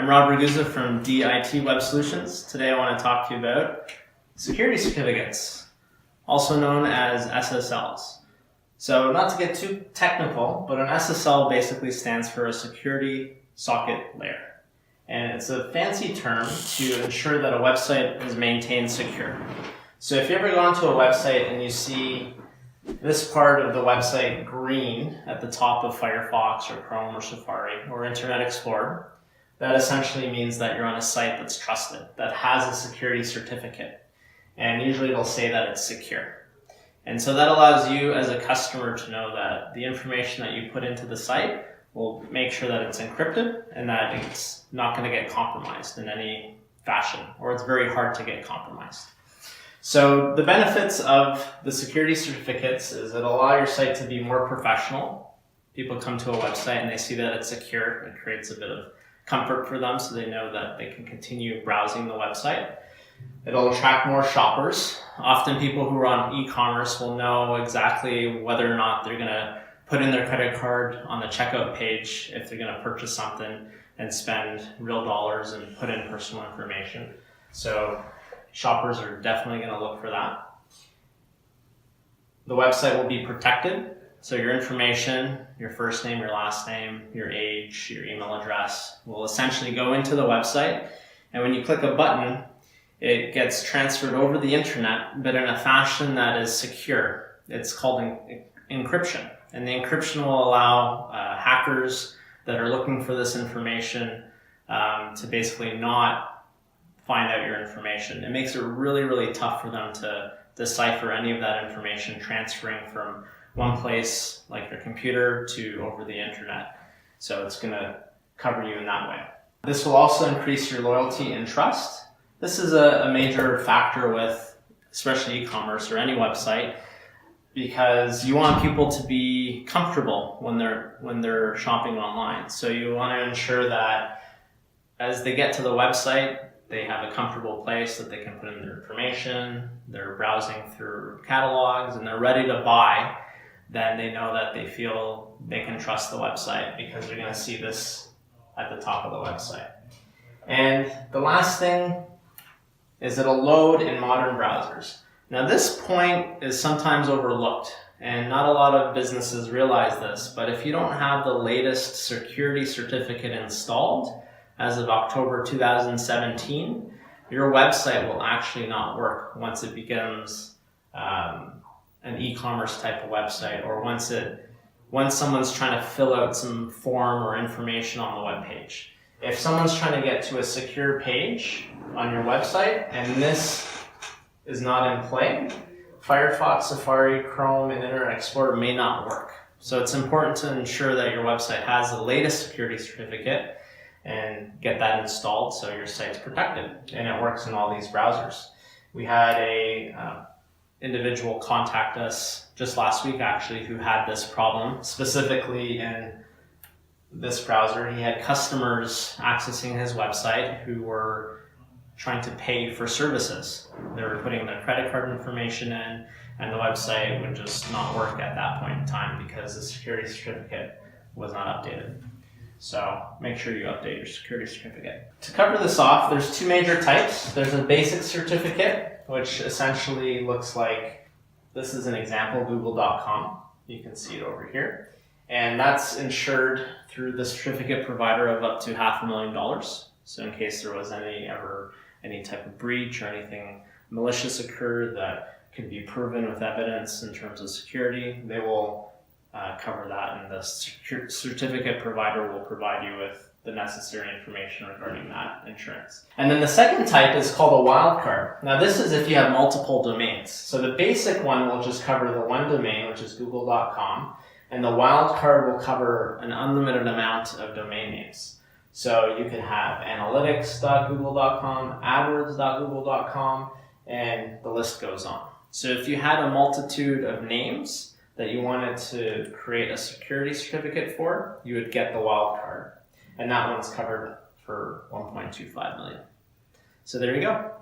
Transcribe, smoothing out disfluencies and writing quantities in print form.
Rob Ragusa from DIT Web Solutions. Today I want to talk to you about security certificates, also known as SSLs. So not to get too technical, but an SSL basically stands for a security socket layer. And it's a fancy term to ensure that a website is maintained secure. So if you ever go onto a website and you see this part of the website green at the top of Firefox or Chrome or Safari or Internet Explorer, that essentially means that you're on a site that's trusted, that has a security certificate. And usually it'll say that it's secure. And so that allows you as a customer to know that the information that you put into the site will make sure that it's encrypted and that it's not going to get compromised in any fashion, or it's very hard to get compromised. So the benefits of the security certificates is it allows your site to be more professional. People come to a website and they see that it's secure. It creates a bit of comfort for them so they know that they can continue browsing the website. It'll attract more shoppers. Often people who are on e-commerce will know exactly whether or not they're going to put in their credit card on the checkout page if they're going to purchase something and spend real dollars and put in personal information. So shoppers are definitely going to look for that. The website will be protected. So your information, your first name, your last name, your age, your email address will essentially go into the website. And when you click a button, it gets transferred over the internet, but in a fashion that is secure. It's called encryption. And the encryption will allow hackers that are looking for this information to basically not find out your information. It makes it really, really tough for them to decipher any of that information transferring from one place like your computer to over the internet. So it's going to cover you in that way. This will also increase your loyalty and trust. This is a major factor with especially e-commerce or any website, because you want people to be comfortable when they're shopping online. So you want to ensure that as they get to the website, they have a comfortable place that they can put in their information, they're browsing through catalogs, and they're ready to buy. Then they know that they feel they can trust the website because they're going to see this at the top of the website. And the last thing is it'll load in modern browsers. Now this point is sometimes overlooked, and not a lot of businesses realize this, but if you don't have the latest security certificate installed as of October 2017, your website will actually not work once it becomes an e-commerce type of website, or once someone's trying to fill out some form or information on the web page. If someone's trying to get to a secure page on your website and this is not in play, Firefox, Safari, Chrome, and Internet Explorer may not work. So it's important to ensure that your website has the latest security certificate and get that installed so your site's protected and it works in all these browsers. We had a individual contact us just last week actually who had this problem specifically in this browser. He had customers accessing his website who were trying to pay for services. They were putting their credit card information in and the website would just not work at that point in time because the security certificate was not updated. So make sure you update your security certificate. To cover this off, there's two major types. There's a basic certificate, which essentially looks like, this is an example, google.com. You can see it over here. And that's insured through the certificate provider of up to $500,000. So in case there was any type of breach or anything malicious occurred that could be proven with evidence in terms of security, they will cover that, and the certificate provider will provide you with the necessary information regarding that insurance. And then the second type is called a wildcard. Now this is if you have multiple domains. So the basic one will just cover the one domain, which is google.com, and the wildcard will cover an unlimited amount of domain names. So you could have analytics.google.com, adwords.google.com, and the list goes on. So if you had a multitude of names that you wanted to create a security certificate for, you would get the wildcard. And that one's covered for $1.25 million. So there you go.